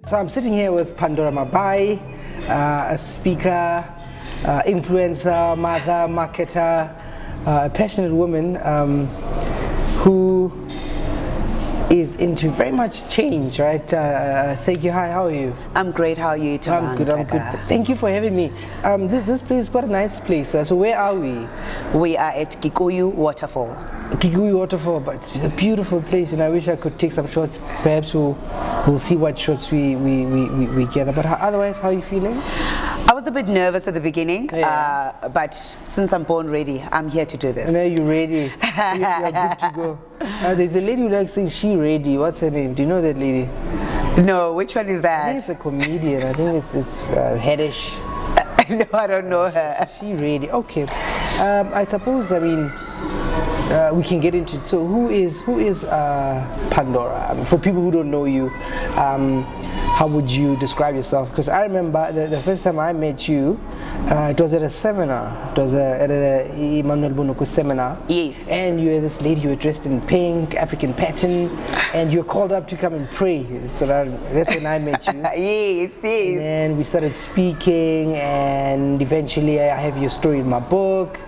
So I'm sitting here with Pandora Mabai, a speaker, influencer, mother, marketer, a passionate woman who is into very much change, right? Thank you. Hi, how are you? I'm great. How are you, Taman? I'm good. I'm good. Thank you for having me. This place is quite a nice place. So where are we? We are at Kikuyu Waterfall. Kikuyu Waterfall, but it's a beautiful place, and I wish I could take some shots. Perhaps we'll see what shots we gather. But otherwise, how are you feeling? I was a bit nervous at the beginning, but since I'm born ready, I'm here to do this. And are you ready? You're good to go. There's a lady who likes saying she ready. What's her name? Do you know that lady? No, which one is that? I think it's a comedian. I think it's Headish. No, I don't know her. She ready. Okay. I suppose. I mean. We can get into it. So who is Pandora? I mean, for people who don't know you, how would you describe yourself? Because I remember the first time I met you, it was at a seminar. It was at a Emmanuel Bonoku seminar. Yes. And you were this lady, you were dressed in pink, African pattern, and you were called up to come and pray. So that's when I met you. Yes, yes. And we started speaking, and eventually I have your story in my book.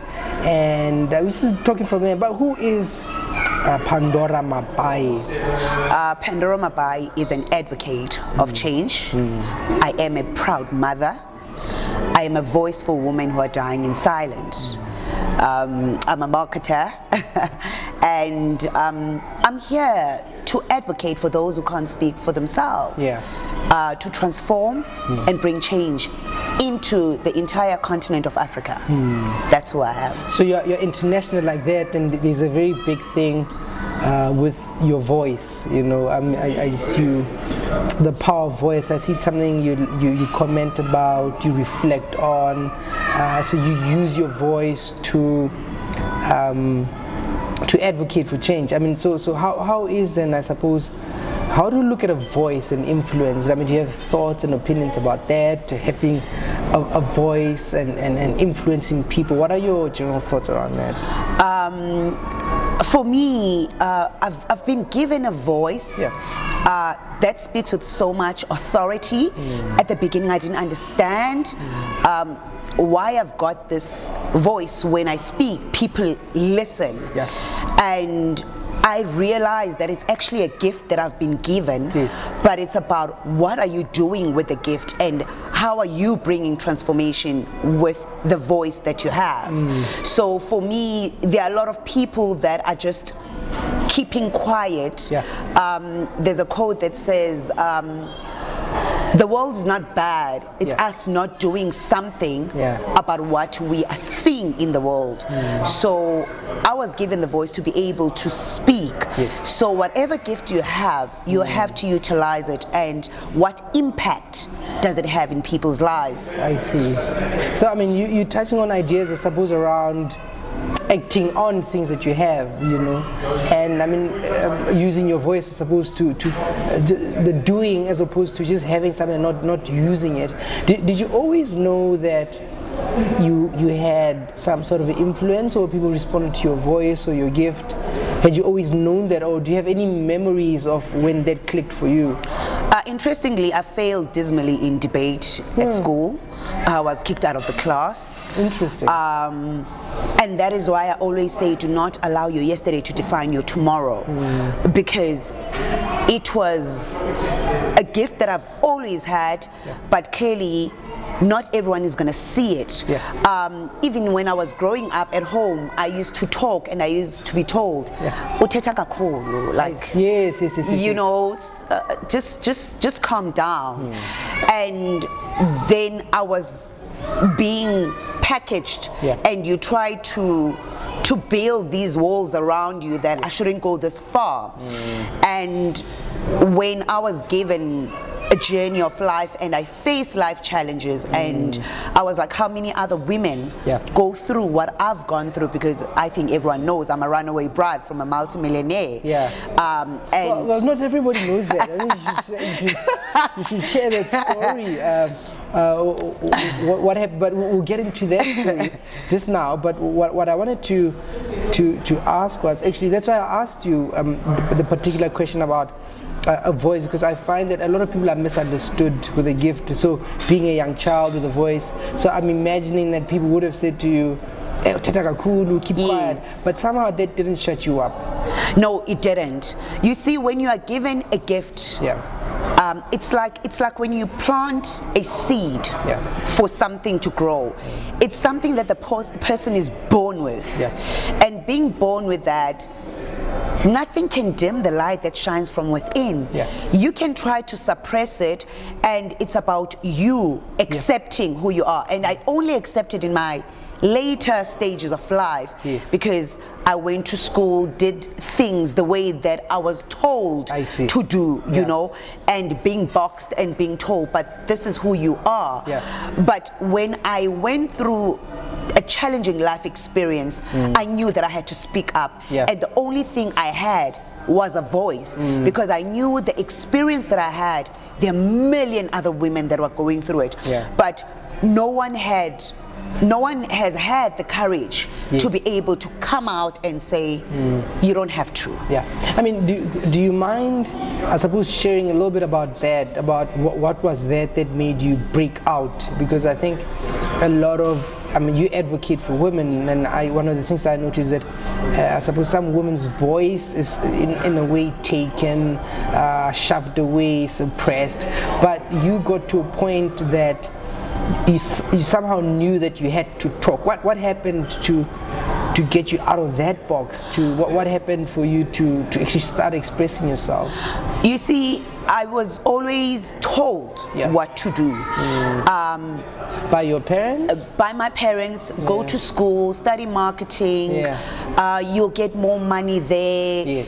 And we started talking from there. But who is Pandora Mabai? Pandora Mabai is an advocate of change. I am a proud mother. I am a voice for women who are dying in silence. I'm a marketer, and I'm here to advocate for those who can't speak for themselves. To transform and bring change into the entire continent of Africa. That's who I am. So you're international like that, and there's a very big thing with your voice. You know, I see the power of voice. I see something you comment about, you reflect on. So you use your voice to advocate for change. I mean, so how is then, I suppose, how do you look at a voice and influence? I mean, do you have thoughts and opinions about that, having a voice and influencing people? What are your general thoughts around that? For me, I've been given a voice that speaks with so much authority. At the beginning, I didn't understand why I've got this voice. When I speak, people listen. And I realized that it's actually a gift that I've been given, but it's about what are you doing with the gift and how are you bringing transformation with the voice that you have. So for me, there are a lot of people that are just keeping quiet. There's a quote that says, the world is not bad, it's us not doing something about what we are seeing in the world. So I was given the voice to be able to speak. So whatever gift you have to utilize it, and what impact does it have in people's lives. I see. So I mean, you're touching on ideas, I suppose, around acting on things that you have, you know, and I mean, using your voice as opposed to the doing, as opposed to just having something and not using it. Did you always know that you had some sort of influence, or people responded to your voice or your gift? Had you always known that, or do you have any memories of when that clicked for you? Interestingly, I failed dismally in debate at school. I was kicked out of the class. Interesting. And that is why I always say, do not allow your yesterday to define your tomorrow, because it was a gift that I've always had, but clearly not everyone is going to see it. Even when I was growing up at home, I used to talk and I used to be told, "Uthetha kakhulu," like, yes. You know, just calm down. And then I was being packaged, and you try to build these walls around you that I shouldn't go this far. And when I was given a journey of life and I faced life challenges, and I was like, how many other women go through what I've gone through? Because I think everyone knows I'm a runaway bride from a multimillionaire. And well, not everybody knows that. I mean, you should share that story. What happened? But we'll get into that story just now. But what I wanted to ask was, actually, that's why I asked you the particular question about a voice, because I find that a lot of people are misunderstood with a gift. So being a young child with a voice, so I'm imagining that people would have said to you, "Eh, Tata Kakulu, keep quiet," but somehow that didn't shut you up. No, it didn't. You see, when you are given a gift, it's like when you plant a seed for something to grow. It's something that the person is born with, and being born with that, nothing can dim the light that shines from within. You can try to suppress it, and it's about you accepting who you are. And I only accepted in my later stages of life because I went to school, did things the way that I was told to do, you know, and being boxed and being told, but this is who you are. But when I went through a challenging life experience, I knew that I had to speak up, and the only thing I had was a voice, because I knew the experience that I had, there are a million other women that were going through it, but no one has had the courage to be able to come out and say, you don't have to. I mean, do you mind, I suppose, sharing a little bit about that, about what was that made you break out? Because I think a lot of, I mean, you advocate for women, and one of the things that I noticed that I suppose some women's voice is in a way taken, shoved away, suppressed, but you got to a point that you somehow knew that you had to talk. What happened to get you out of that box? What happened for you to actually start expressing yourself? You see, I was always told what to do. By your parents? By my parents. Go to school, study marketing, you'll get more money there.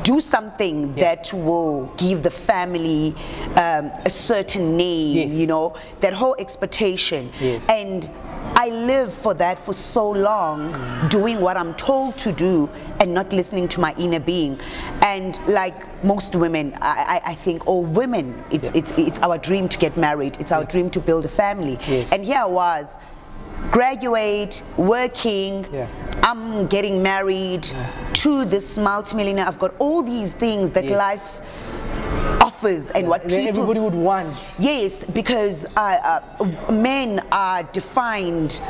Do something that will give the family a certain name, you know, that whole expectation. And I lived for that for so long, doing what I'm told to do and not listening to my inner being. And like most women, I think all women, it's our dream to get married. It's our dream to build a family. And here I was, graduate, working, I'm getting married to this multimillionaire. I've got all these things that life offers and what people, everybody would want. Yes, because men are defined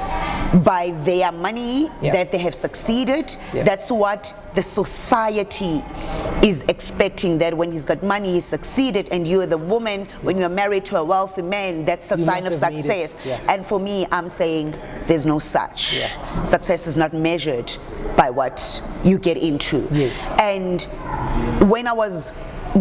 by their money, that they have succeeded. That's what the society is expecting, that when he's got money, he's succeeded, and you're the woman, when you're married to a wealthy man, that's a sign of success. And for me, I'm saying there's no such. Success is not measured by what you get into. And when I was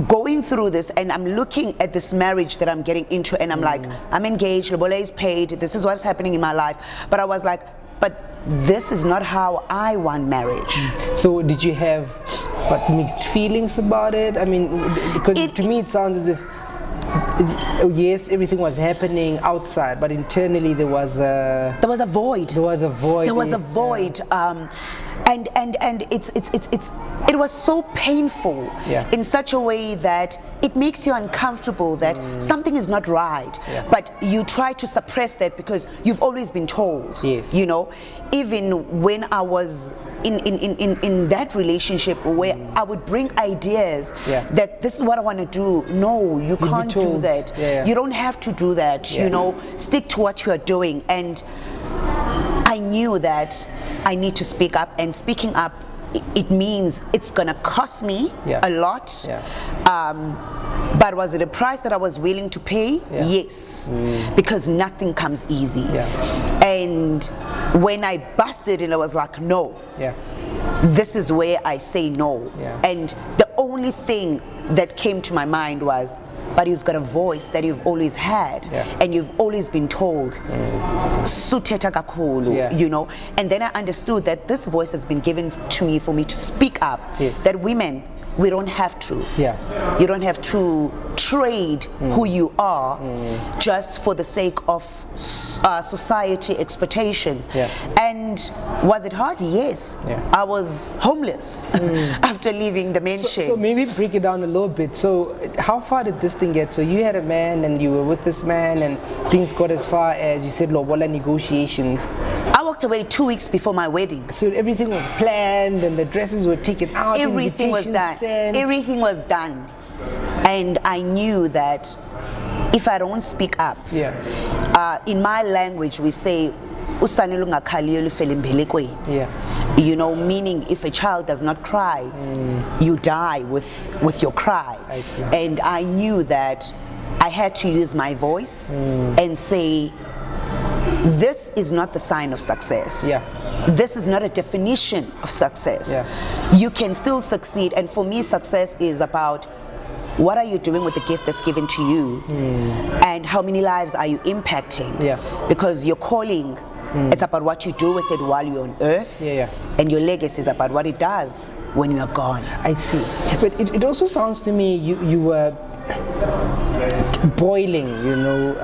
going through this and I'm looking at this marriage that I'm getting into, and I'm like, I'm engaged, Lebole is paid, this is what's happening in my life, but I was like, but this is not how I want marriage. So did you have mixed feelings about it? I mean, because to me it sounds as if yes, everything was happening outside, but internally there was a void. There was a void. There was a void. And it was so painful in such a way that it makes you uncomfortable, that something is not right, but you try to suppress that because you've always been told. You know, even when I was in that relationship where I would bring ideas that this is what I want to do. No, you can't do that. You don't have to do that. You know, stick to what you are doing. And I knew that I need to speak up, and speaking up, it means it's gonna cost me a lot. But was it a price that I was willing to pay? Yes, because nothing comes easy. And when I busted and I was like, no, this is where I say no. And the only thing that came to my mind was, but you've got a voice that you've always had, and you've always been told, Suteta kakulu, you know. And then I understood that this voice has been given to me for me to speak up, that women, we don't have to. You don't have to trade who you are just for the sake of society expectations. And was it hard? Yes. I was homeless after leaving the mansion. So maybe break it down a little bit. So how far did this thing get? So you had a man and you were with this man and things got as far as, you said, lobola negotiations. I walked away 2 weeks before my wedding. So everything was planned and the dresses were taken out. Everything was done. Everything was done. And I knew that if I don't speak up, in my language we say, you know, meaning if a child does not cry, you die with your cry. I see. And I knew that I had to use my voice and say, this is not the sign of success. This is not a definition of success. You can still succeed, and for me success is about what are you doing with the gift that's given to you, and how many lives are you impacting. Because your calling, it's about what you do with it while you're on earth, and your legacy is about what it does when you are gone. I see. But it also sounds to me you were boiling, you know,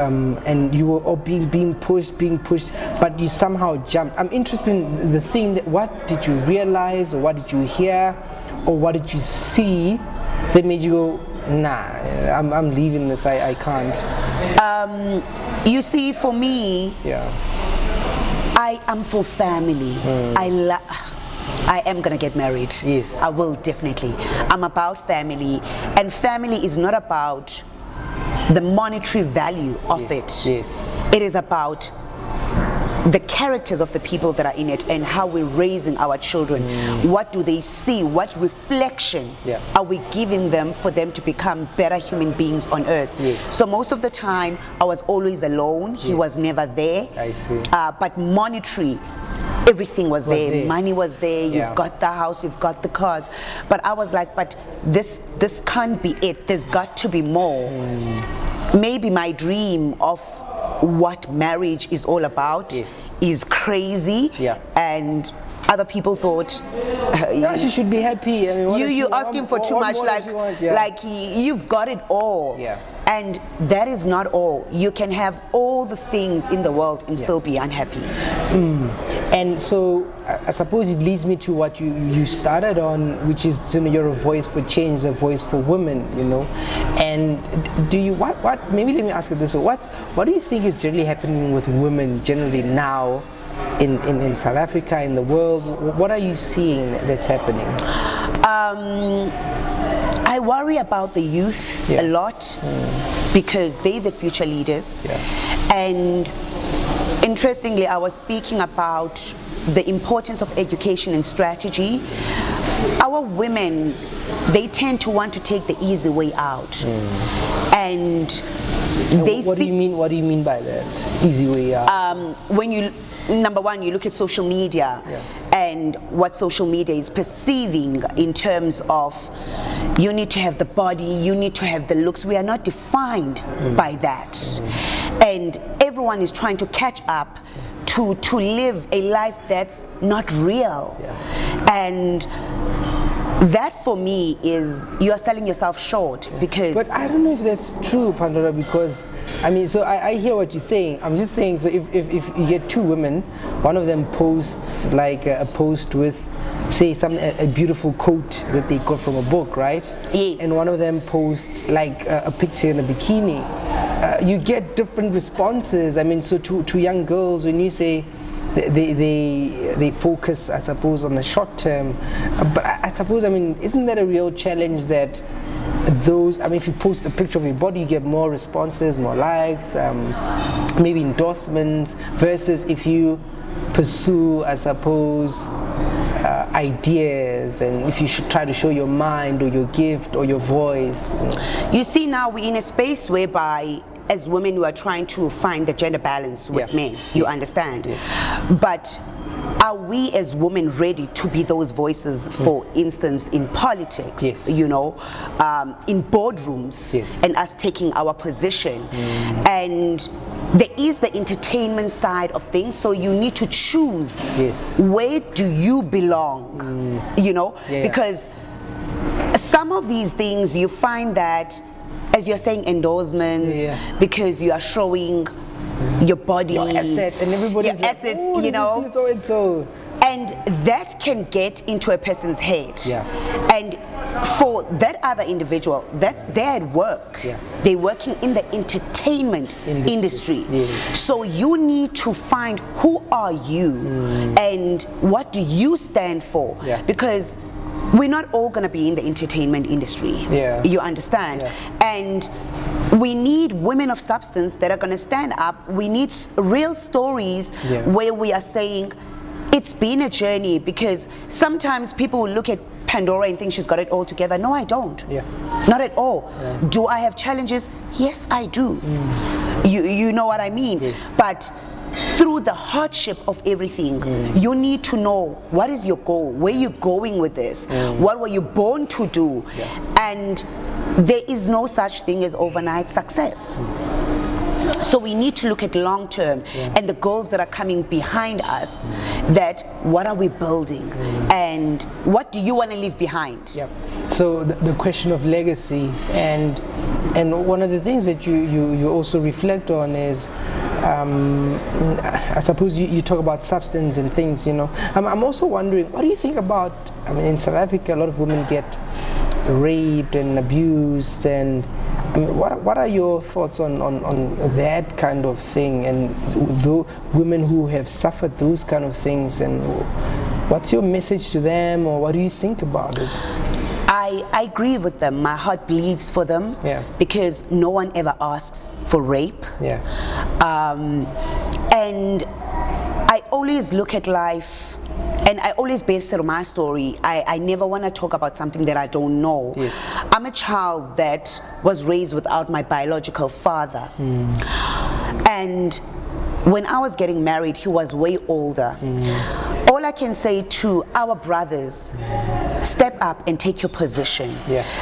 and you were all being pushed, but you somehow jumped. I'm interested in the thing that, what did you realize, or what did you hear, or what did you see that made you go, nah, I'm leaving this, I can't. You see, for me, I am for family. I am gonna get married. Yes. I will definitely. I'm about family, and family is not about the monetary value of it. It is about the characters of the people that are in it, and how we're raising our children. What do they see? What reflection are we giving them for them to become better human beings on earth? So most of the time I was always alone. He was never there. I see. But monetary, everything was there. Money was there. You've got the house, you've got the cars. But I was like, but this can't be it. There's got to be more. Maybe my dream of what marriage is all about is crazy, and other people thought she should be happy. I mean, you're asking for too much, like you've got it all. And that is not all. You can have all the things in the world and still be unhappy. And so I suppose it leads me to what you started on, which is, you know, you're a voice for change, a voice for women, you know. And do you what maybe let me ask you this: what do you think is generally happening with women generally now in South Africa, in the world? What are you seeing that's happening? I worry about the youth a lot, because they're the future leaders. And interestingly, I was speaking about the importance of education and strategy. Our women, they tend to want to take the easy way out. And what do you mean by that, easy way out? When you, number one, you look at social media and what social media is perceiving in terms of, you need to have the body, you need to have the looks. We are not defined by that. And everyone is trying to catch up to live a life that's not real. And that for me is, you are selling yourself short, because... But I don't know if that's true, Pandora, because I mean, so I hear what you're saying. I'm just saying, so if you get two women, one of them posts like a post with, say, a beautiful quote that they got from a book, right? And one of them posts like a picture in a bikini. You get different responses. I mean, so to young girls, when you say they focus, I suppose, on the short term, but I suppose, I mean, isn't that a real challenge that those, I mean, if you post a picture of your body, you get more responses, more likes, maybe endorsements, versus if you pursue, I suppose, ideas, and if you should try to show your mind or your gift or your voice. You see, now we're in a space whereby, as women, we are trying to find the gender balance with men. You understand? But are we as women ready to be those voices, for instance, in politics, you know, in boardrooms, and us taking our position? And there is the entertainment side of things, so you need to choose where do you belong, you know, because some of these things you find that, as you're saying, endorsements, because you are showing your body, your assets, and everybody's your like, assets, oh, you know, so and so. And that can get into a person's head. And for that other individual, they're at work. They're working in the entertainment industry. So you need to find who are you and what do you stand for, because we're not all going to be in the entertainment industry. Yeah. You understand? Yeah. And we need women of substance that are going to stand up. We need real stories where we are saying it's been a journey, because sometimes people will look at Pandora and think she's got it all together. No, I don't. Yeah. Not at all. Yeah. Do I have challenges? Yes, I do. You know what I mean? Yes. But through the hardship of everything, you need to know what is your goal, where you're going with this, what were you born to do, and there is no such thing as overnight success. So we need to look at long term and the goals that are coming behind us, that what are we building and what do you want to leave behind? Yeah. So the question of legacy, and one of the things that you also reflect on is, I suppose you talk about substance and things, you know. I'm also wondering, what do you think about, I mean, in South Africa a lot of women get raped and abused, and I mean, what are your thoughts on that kind of thing, and the women who have suffered those kind of things, and what's your message to them, or what do you think about it? I agree with them. My heart bleeds for them, because no one ever asks for rape. And I always look at life, and I always base it on my story. I never want to talk about something that I don't know. I'm a child that was raised without my biological father. And when I was getting married, he was way older. All I can say to our brothers, step up and take your position.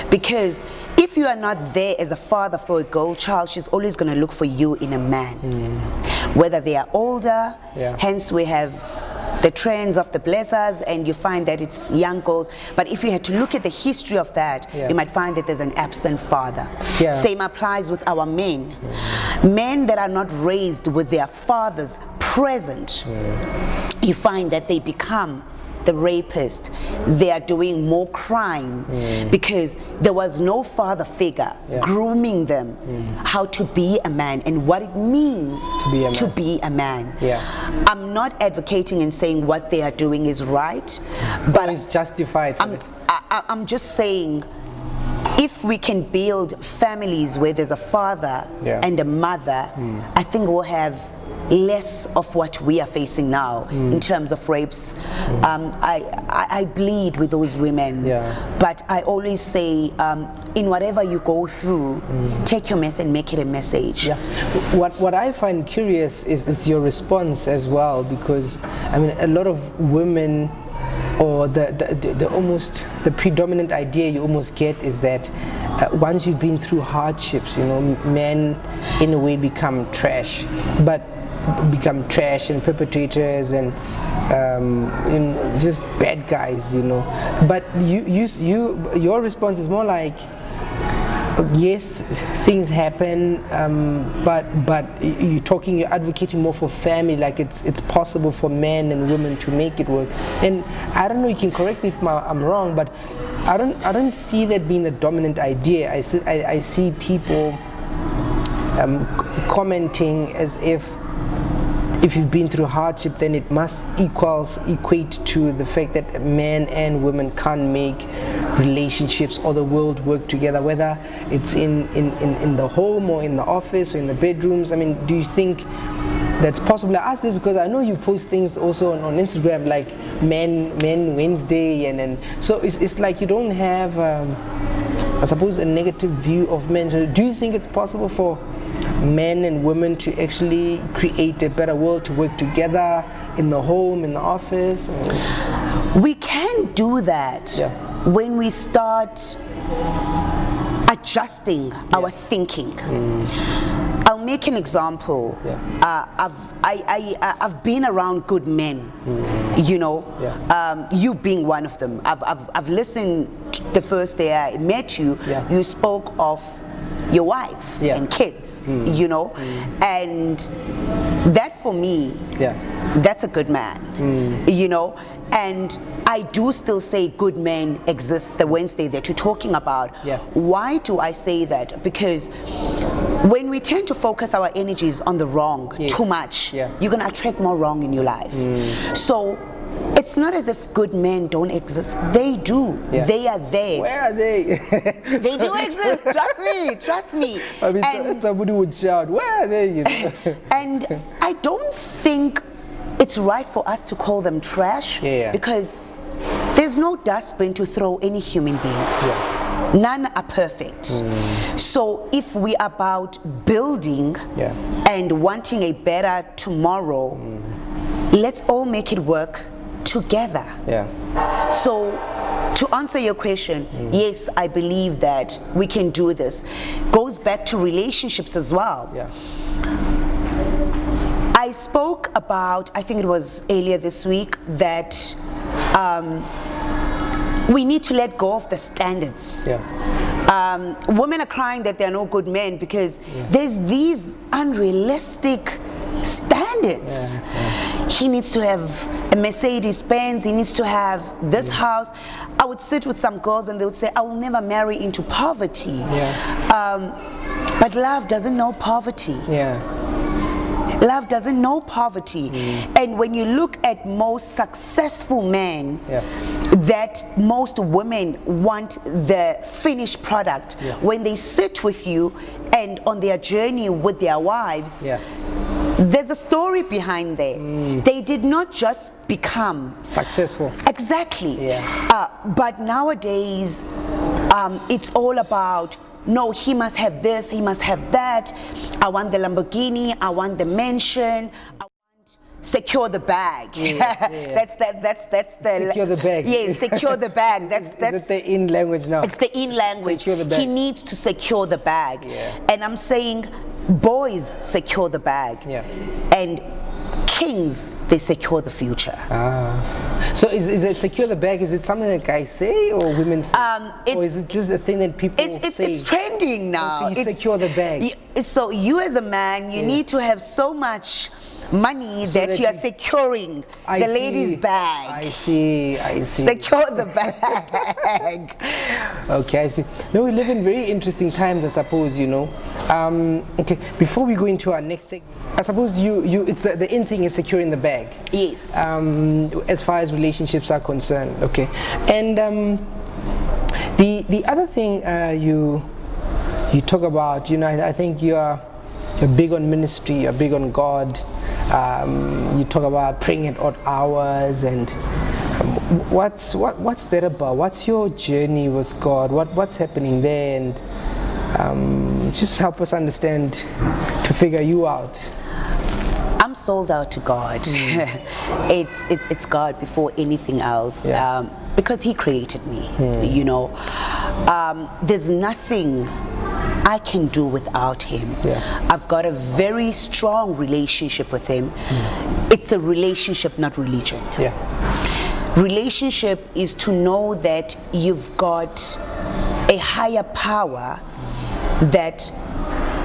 Because if you are not there as a father for a girl child, she's always going to look for you in a man. Whether they are older, hence we have the trends of the blessers, and you find that it's young girls. But if you had to look at the history of that, you might find that there's an absent father. Same applies with our men. Men that are not raised with their fathers present, you find that they become the rapist. They are doing more crime because there was no father figure grooming them how to be a man and what it means to be a man. I'm not advocating and saying what they are doing is right, but it's justified. I'm just saying, if we can build families where there's a father and a mother, I think we'll have less of what we are facing now in terms of rapes. I bleed with those women, but I always say, in whatever you go through, take your mess and make it a message. What I find curious is your response as well, because I mean, a lot of women, or the almost the predominant idea you almost get is that once you've been through hardships, you know, men in a way become trash, and perpetrators and you know, just bad guys, you know. But your response is more like, yes, things happen, but you're advocating more for family, like it's possible for men and women to make it work. And I don't know, you can correct me if I'm wrong, but I don't see that being the dominant idea. I see people commenting as if you've been through hardship, then it must equate to the fact that men and women can't make relationships or the world work together, whether it's in the home or in the office or in the bedrooms. I mean, do you think that's possible? I ask this because I know you post things also on Instagram, like Men Wednesday, and so it's like you don't have I suppose a negative view of men. So do you think it's possible for men and women to actually create a better world, to work together in the home, in the office? We can do that when we start adjusting our thinking. I'll make an example. I've been around good men, you know, you being one of them. I've listened the first day I met you. You spoke of your wife and kids, you know, and that for me, that's a good man, you know. And I do still say good men exist the Wednesday that you're talking about. Why do I say that? Because when we tend to focus our energies on the wrong too much, you're going to attract more wrong in your life. So it's not as if good men don't exist. They do. Yeah. They are there. Where are they? They do exist. Trust me. I mean, somebody would shout, where are they? You know? And I don't think it's right for us to call them trash, because there's no dustbin to throw any human being. Yeah. None are perfect. So if we are about building and wanting a better tomorrow, let's all make it work together. Yeah. So to answer your question, yes, I believe that we can do this. Goes back to relationships as well. Yeah. I spoke about, I think it was earlier this week, that we need to let go of the standards. Yeah. Women are crying that there are no good men because there's these unrealistic standards. He needs to have a Mercedes Benz, he needs to have this house. I would sit with some girls and they would say, I will never marry into poverty. But love doesn't know poverty. Love doesn't know poverty. And when you look at most successful men, that most women want the finished product. When they sit with you and on their journey with their wives, there's a story behind there. They did not just become successful. Exactly. But nowadays, it's all about, no, he must have this, he must have that. I want the Lamborghini, I want the mansion, I want secure the bag. That's the secure the bag. Yes, secure the bag. That's the in language now. It's the in language. Secure the bag. He needs to secure the bag. And I'm saying boys secure the bag. And kings, they secure the future. So is it secure the bag? Is it something that guys say or women say? Or is it just a thing that people say? It's trending now. You secure the bag. So you as a man, you need to have so much money so that you are securing the lady's bag. I see. Secure the bag. Okay, I see. No, we live in very interesting times, I suppose, you know. Okay, before we go into our next segment, I suppose it's the in thing is securing the bag. Yes. As far as relationships are concerned, okay. And the other thing you talk about, you know, I think you're big on ministry, you're big on God. You talk about praying at odd hours, and what's that about? What's your journey with God? What's happening there? And just help us understand to figure you out. I'm sold out to God. It's God before anything else. Because He created me. You know, there's nothing I can do without Him. I've got a very strong relationship with Him. It's a relationship, not religion. Relationship is to know that you've got a higher power that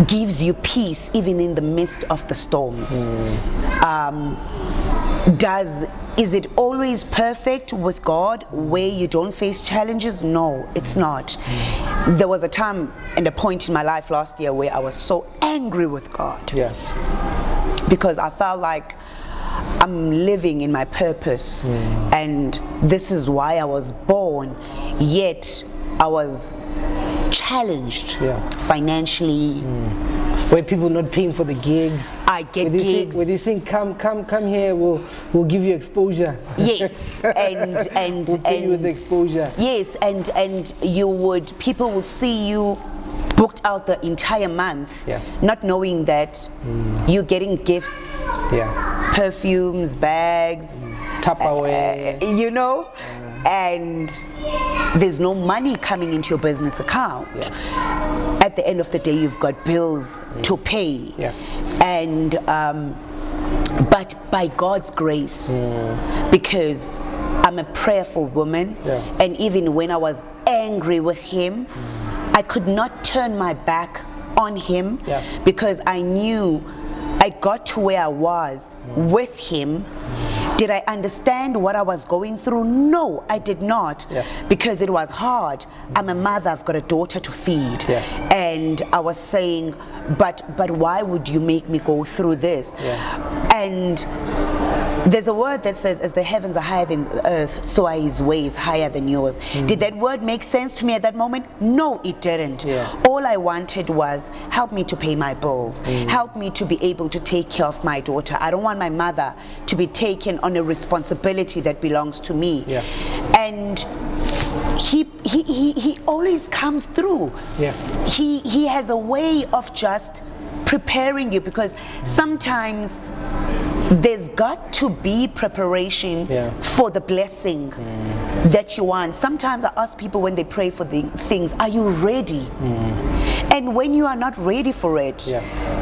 gives you peace even in the midst of the storms. Is it always perfect with God where you don't face challenges? No, it's not. There was a time and a point in my life last year where I was so angry with God. Because I felt like I'm living in my purpose and this is why I was born, yet I was challenged financially. Where people not paying for the gigs. I get gigs. Where they think, come here, we'll give you exposure. Yes, and we'll pay you with the exposure. Yes, and people will see you booked out the entire month, not knowing that you're getting gifts, perfumes, bags, Tupperware, you know, and there's no money coming into your business account. At the end of the day, you've got bills to pay, and but by God's grace, because I'm a prayerful woman, and even when I was angry with Him, I could not turn my back on Him because I knew I got to where I was with Him. Did I understand what I was going through? No, I did not, because it was hard. I'm a mother, I've got a daughter to feed. And I was saying, but why would you make me go through this? And There's a word that says, as the heavens are higher than the earth, so are his ways higher than yours. Did that word make sense to me at that moment? No, it didn't. Yeah. All I wanted was, help me to pay my bills. Help me to be able to take care of my daughter. I don't want my mother to be taken on a responsibility that belongs to me. Yeah. And he always comes through. Yeah. He has a way of just preparing you, because sometimes there's got to be preparation for the blessing that you want. Sometimes I ask people when they pray for the things, are you ready? And when you are not ready for it,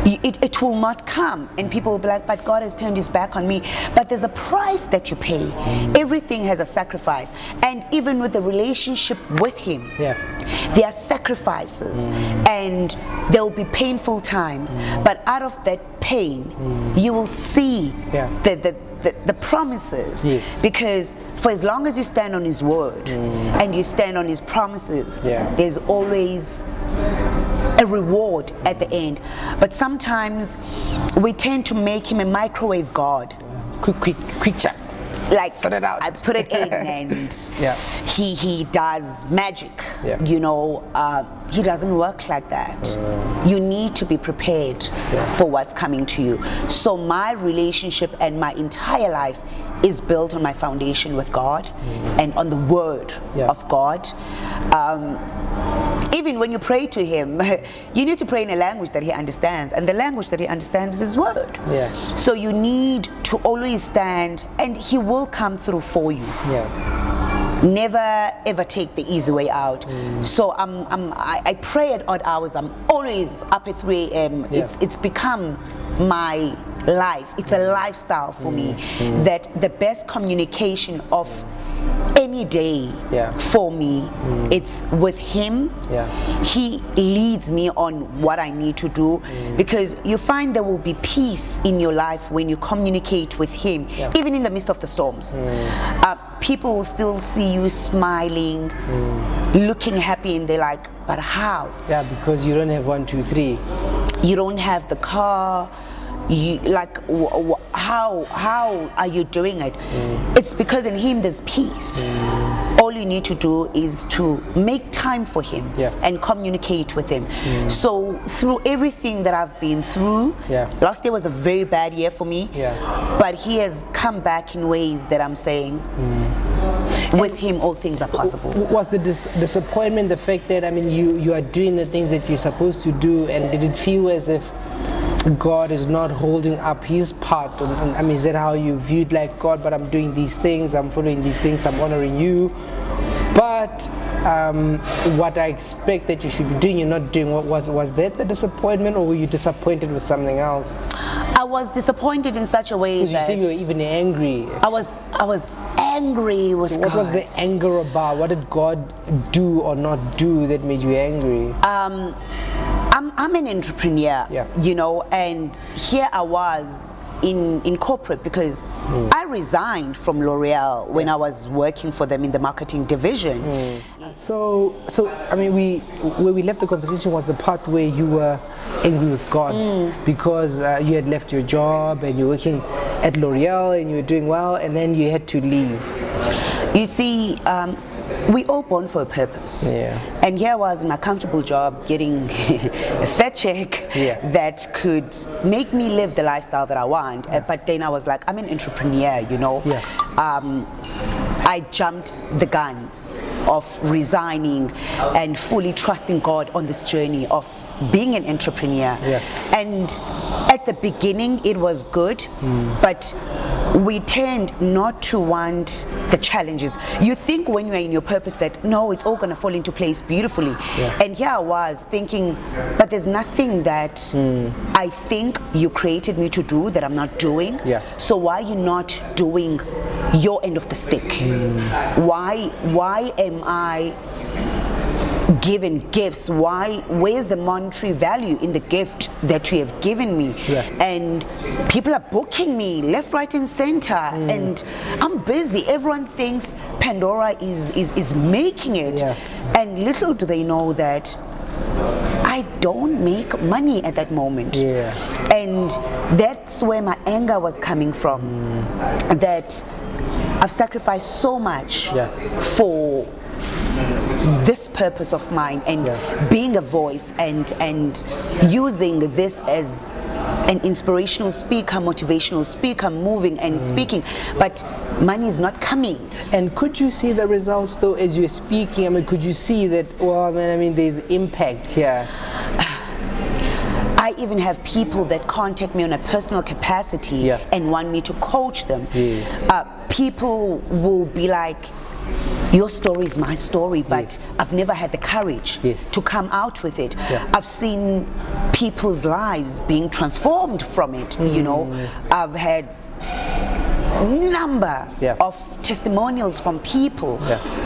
it will not come. And people will be like, but God has turned his back on me. But there's a price that you pay. Everything has a sacrifice. And even with the relationship with him, there are sacrifices. And there will be painful times. But out of that pain, you will see the promises. Because for as long as you stand on his word and you stand on his promises, there's always a reward at the end. But sometimes we tend to make him a microwave God. Quick chat. Like, sort it out. I put it in and he does magic. You know, he doesn't work like that. You need to be prepared for what's coming to you. So my relationship and my entire life is built on my foundation with God and on the word of God. Even when you pray to him, you need to pray in a language that he understands, and the language that he understands is his word. So you need to always stand, and he will come through for you. Never ever take the easy way out. So I pray at odd hours. I'm always up at 3 a.m. It's become my life. It's a lifestyle for me, that the best communication of any day for me, it's with him. He leads me on what I need to do, because you find there will be peace in your life when you communicate with him, even in the midst of the storms. People will still see you smiling, looking happy, and they're like, but how? Because you don't have 1, 2, 3. You don't have the car. You, like, how are you doing it? It's because in him there's peace. All you need to do is to make time for him and communicate with him. So through everything that I've been through, last year was a very bad year for me, but he has come back in ways that I'm saying, with him all things are possible. Was the disappointment the fact that, I mean, you are doing the things that you're supposed to do, and did it feel as if God is not holding up his part? I mean, is that how you viewed, like, God, but I'm doing these things, I'm following these things, I'm honoring you, but what I expect that you should be doing, you're not doing? Was that the disappointment, or were you disappointed with something else? I was disappointed in such a way that... Because you say you were even angry. I was angry with God. What was the anger about? What did God do or not do that made you angry? I'm an entrepreneur, you know, and here I was in corporate, because I resigned from L'Oreal when I was working for them in the marketing division. So I mean, where we left the conversation was the part where you were angry with God because you had left your job and you're working at L'Oreal and you were doing well, and then you had to leave. You see, we all born for a purpose. And here I was in my comfortable job getting a fat check that could make me live the lifestyle that I want. But then I was like, I'm an entrepreneur, you know. I jumped the gun of resigning and fully trusting God on this journey of being an entrepreneur. And at the beginning it was good, but we tend not to want the challenges. You think when you're in your purpose that, no, it's all going to fall into place beautifully. And here I was thinking, but there's nothing that I think you created me to do that I'm not doing. So why are you not doing your end of the stick? Why am I given gifts? Where's the monetary value in the gift that you have given me? And people are booking me left, right and center, and I'm busy. Everyone thinks Pandora is making it, and little do they know that I don't make money at that moment. Yeah. And that's where my anger was coming from. That I've sacrificed so much for this purpose of mine, and being a voice and using this as an inspirational speaker, motivational speaker, moving and speaking, but money is not coming. And could you see the results though as you're speaking? I mean, could you see that, well, man, I mean, there's impact here? I even have people that contact me on a personal capacity and want me to coach them. People will be like, your story is my story, but I've never had the courage to come out with it. I've seen people's lives being transformed from it. You know, I've had number of testimonials from people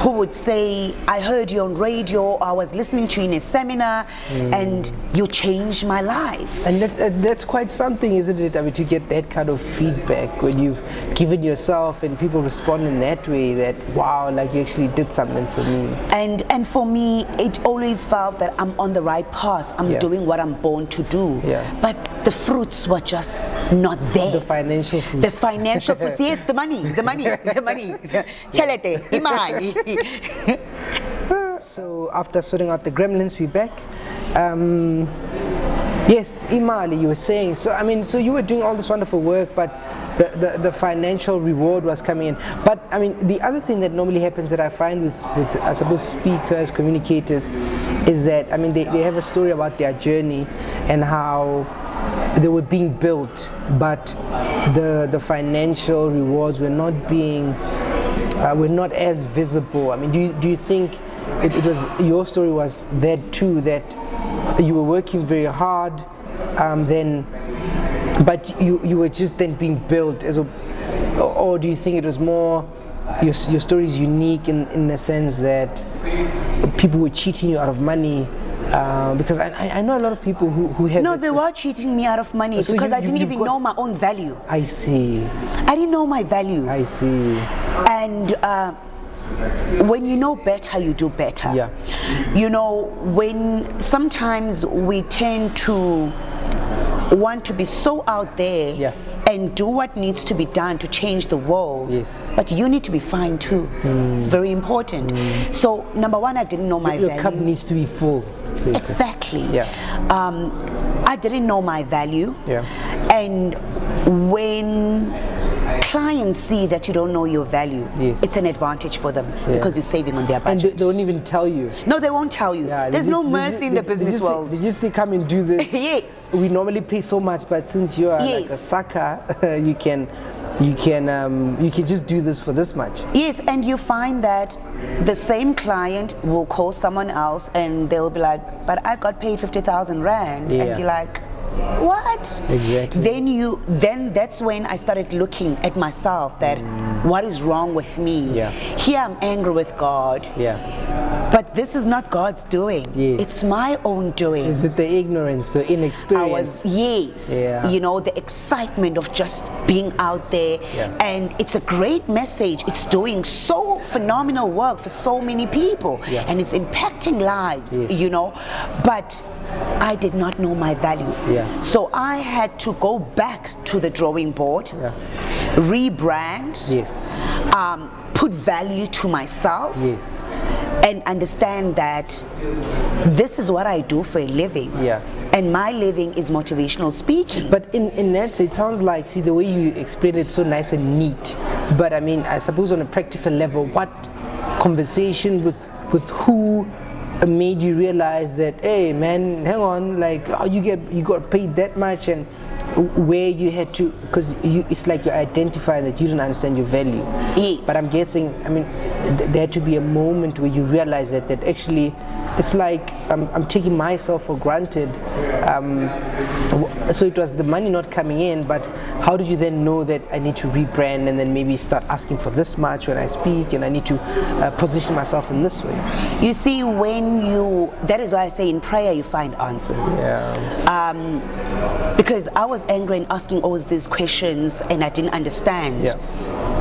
who would say, I heard you on radio, I was listening to you in a seminar, and you changed my life. And that's quite something, isn't it? I mean, to get that kind of feedback when you've given yourself and people respond in that way, that wow, like you actually did something for me. And for me, it always felt that I'm on the right path. I'm doing what I'm born to do. But the fruits were just not there. The financial fruits. The financial fruits. Yes, the money. Chalete, imali. So after sorting out the gremlins, we're back. Yes, imali, you were saying. So I mean, so you were doing all this wonderful work, but the financial reward was coming in. But I mean, the other thing that normally happens that I find with I suppose speakers, communicators, is that I mean they have a story about their journey and how they were being built, but the financial rewards were not as visible. I mean, do you think it was your story was that too, that you were working very hard, but you were just then being built or do you think it was more your story is unique in the sense that people were cheating you out of money? Because I know a lot of people who have... No, they were cheating me out of money because I didn't even know my own value. I see. I didn't know my value. I see. And when you know better, you do better. You know, when sometimes we tend to want to be so out there and do what needs to be done to change the world, but you need to be fine too. It's very important. So number one, I didn't know my value. Your cup needs to be full. Basically. Exactly. I didn't know my value. And when clients see that you don't know your value, it's an advantage for them because you're saving on their budget. And they won't even tell you. No, they won't tell you. There's no mercy in the business world. They just say, come and do this. Yes. We normally pay so much, but since you are like a sucker, you can just do this for this much. Yes, and you find that the same client will call someone else and they'll be like, but I got paid 50,000 Rand. And you're like, what? Exactly. Then that's when I started looking at myself, that what is wrong with me? Here I'm angry with God. But this is not God's doing. It's my own doing. Is it the ignorance, the inexperience? You know, the excitement of just being out there. And it's a great message. It's doing so phenomenal work for so many people. And it's impacting lives, you know. But I did not know my value. So I had to go back to the drawing board, rebrand, put value to myself, and understand that this is what I do for a living. And my living is motivational speaking. But in that sense, it sounds like, see, the way you explain it, so nice and neat. But I mean, I suppose on a practical level, what conversation with who made you realize that, hey man, hang on, like, oh, you got paid that much, and where you had to, because it's like you identify that you don't understand your value. But I'm guessing, I mean, there had to be a moment where you realize that actually it's like I'm taking myself for granted. So it was the money not coming in, but how did you then know that I need to rebrand and then maybe start asking for this much when I speak, and I need to position myself in this way? You see, that is why I say in prayer you find answers. Because I was angry and asking all these questions and I didn't understand.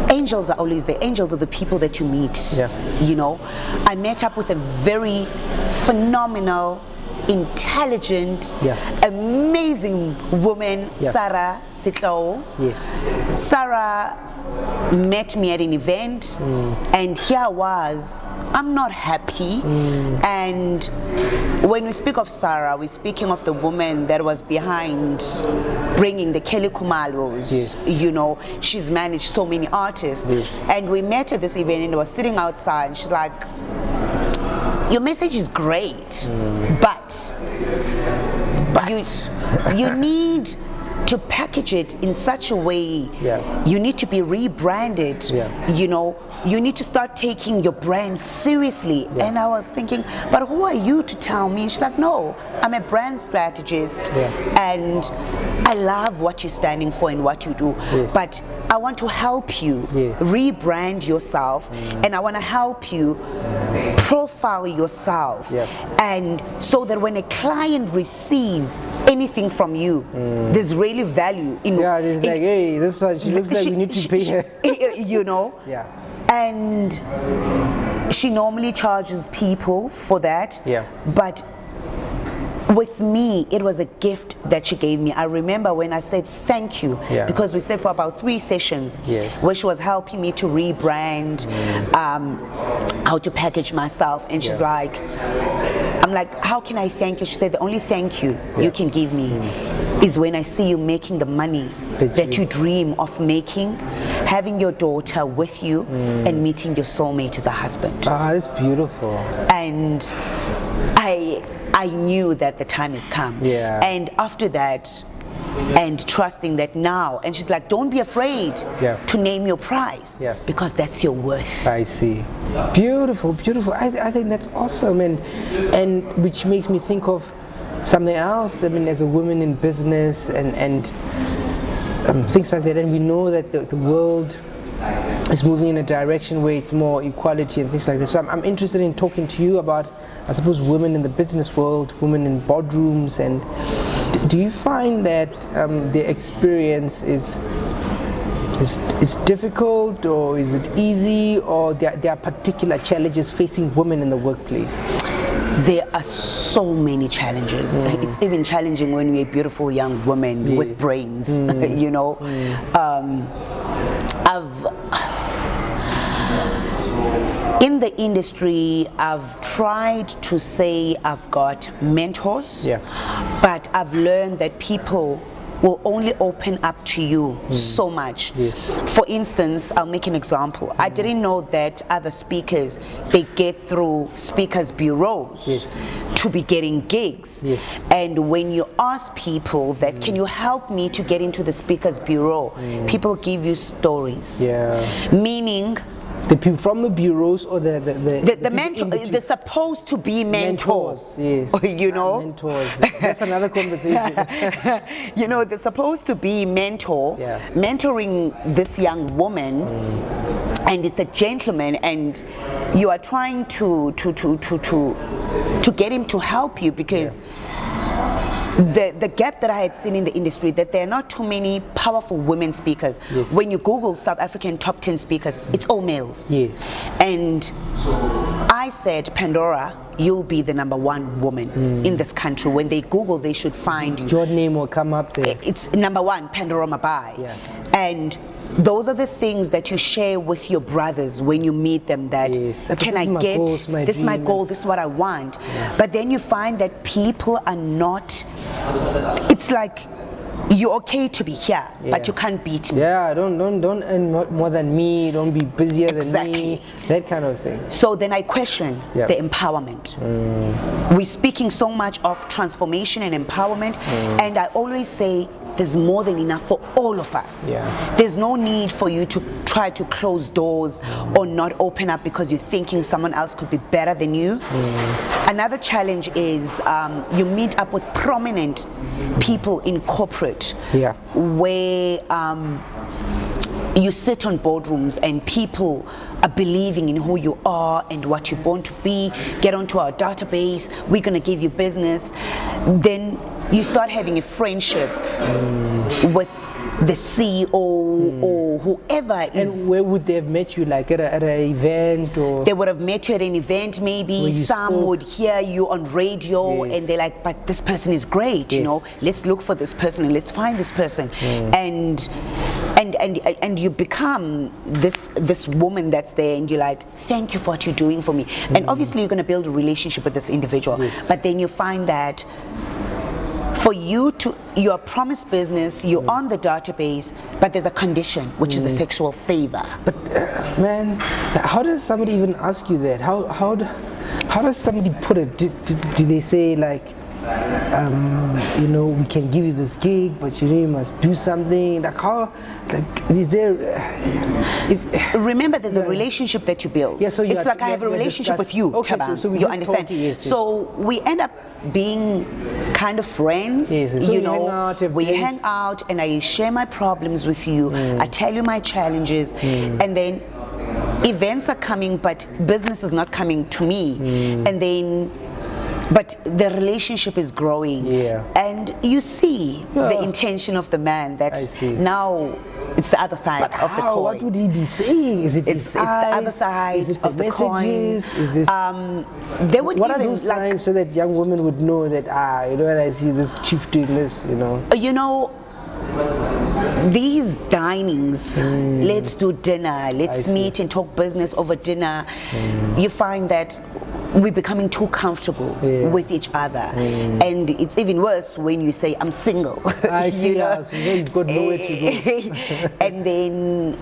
Angels are always there. Angels are the people that you meet. You know, I met up with a very phenomenal intelligent, Yeah. amazing woman, Yeah. Sarah Sitlao. Yes. Sarah met me at an event, and here I was. I'm not happy. And when we speak of Sarah, we're speaking of the woman that was behind bringing the Kelly Kumalos. Yes. You know, she's managed so many artists. Yes. And we met at this event, and I was sitting outside, and she's like, your message is great, but you need to package it in such a way. Yeah. You need to be rebranded. Yeah. You know, you need to start taking your brand seriously. Yeah. And I was thinking, but who are you to tell me? She's like, no, I'm a brand strategist, and I love what you're standing for and what you do. Yes. But I want to help you rebrand yourself, and I want to help you profile yourself, and so that when a client receives anything from you, there's really value in. Yeah, it's like, hey, this one, she looks like we need to pay her. You know. Yeah. And she normally charges people for that. Yeah. But with me, it was a gift that she gave me. I remember when I said thank you, because we stayed for about 3 sessions, where she was helping me to rebrand, how to package myself, and she's like, I'm like, how can I thank you? She said, the only thank you you can give me is when I see you making the money that you dream of making, having your daughter with you, and meeting your soulmate as a husband. Ah, that's beautiful. And I knew that the time has come. Yeah. And after that, and trusting that now, and she's like, don't be afraid to name your price, because that's your worth. I see. Beautiful, beautiful. I think that's awesome, and which makes me think of something else. I mean, as a woman in business and things like that, and we know that the world is moving in a direction where it's more equality and things like that. So I'm interested in talking to you about, I suppose, women in the business world, women in boardrooms, and do you find that the experience is difficult, or is it easy, or there are particular challenges facing women in the workplace? There are so many challenges. It's even challenging when you're a beautiful young woman with brains, you know. In the industry, I've tried to say I've got mentors, but I've learned that people will only open up to you so much. For instance, I'll make an example. I didn't know that other speakers, they get through speakers bureaus to be getting gigs. And when you ask people that, can you help me to get into the speakers bureau, people give you stories. Meaning, the people from the bureaus, or the mentor, they're supposed to be mentors. Yes. You know? Mentors. That's another conversation. You know, they're supposed to be mentoring this young woman, and it's a gentleman, and you are trying to get him to help you, because the gap that I had seen in the industry, that there are not too many powerful women speakers. When you Google South African top 10 speakers, it's all males. And I said, Pandora, you'll be the #1 woman in this country. When they Google, they should find you. Your name will come up there. It's #1, Pandora Mabai. And those are the things that you share with your brothers when you meet them, that can I get, this is my goal, this is what I want. But then you find that people are not, it's like, you're okay to be here, but you can't beat me. Don't earn more than me, don't be busier than me, that kind of thing. So then I question the empowerment. We're speaking so much of transformation and empowerment, and I always say there's more than enough for all of us. There's no need for you to try to close doors or not open up because you're thinking someone else could be better than you. Another challenge is you meet up with prominent people in corporate, where you sit on boardrooms and people are believing in who you are and what you're born to be. Get onto our database, we're going to give you business. Then you start having a friendship with the CEO or whoever is. And where would they have met you? Like at an event, or They would have met you at an event, maybe some spoke. would hear you on radio, Yes. and they're like, but this person is great, you Yes. know, let's look for this person and let's find this person. And you become this woman that's there, and you're like, thank you for what you're doing for me. And obviously you're going to build a relationship with this individual, but then you find that for you to, you're promised business, you're on the database, but there's a condition, which is the sexual favor. But man, how does somebody even ask you that? How does somebody put it? Do they say like, you know, we can give you this gig, but you must do something? Like how? Like is there? Remember, there's a relationship that you build. Yeah, so it's like I have a relationship with you, okay, Thabang. so we you just understand? talk, yes, yes. So we end up being kind of friends. Yes, yes. So you you know, hang out, have we drinks. hang out, and I share my problems with you. I tell you my challenges, and then events are coming, but business is not coming to me. And then, but the relationship is growing. Yeah. And you see the Yeah. intention of the man I that see. now it's the other side But of the how? coin. What would he be saying? Is it It's his the other eyes? side Is it of the coin. messages? Is this? They would What are even those like, signs so that young women would know that you know, when I see this chief doing this, you know? you know, these dinings, let's do dinner, let's see. meet and talk business over dinner. You find that we're becoming too comfortable with each other, and it's even worse when you say I'm single. I see. you know? You've got nowhere to go. And then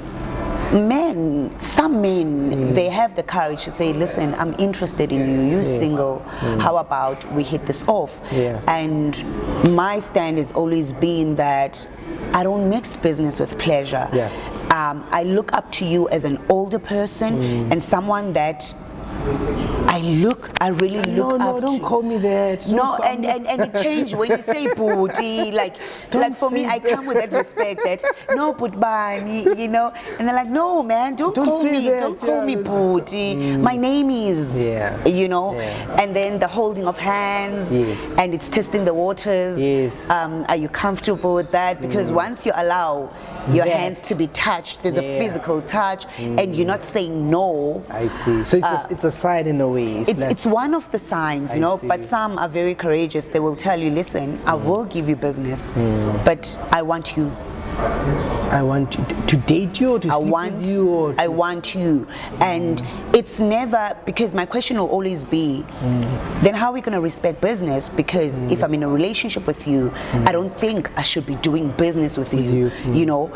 some men, they have the courage to say, listen, I'm interested in you, you're single, how about we hit this off? Yeah. And my stand has always been that I don't mix business with pleasure. Yeah. I look up to you as an older person and someone that I really look up No, to. don't call me that. No, Don't call and it changed when you say booty, like for me, say I come with that respect that no putbani, you know, and they're like, no man, don't call say me, that, don't call me yeah. booty. My name is, you know, Yeah. and then the holding of hands, Yes. and it's testing the waters. Yes. Are you comfortable with that? Because once you allow your That. hands to be touched, there's a Yeah. physical touch, and you're not saying no. I see. So it's a sign in a way. It's one of the signs, you I know, see. but some are very courageous. They will tell you, listen, I will give you business, but I want you. I want to date you or to sleep with you or I want you. And it's never, because my question will always be, then how are we going to respect business? Because if I'm in a relationship with you, I don't think I should be doing business with you. You know,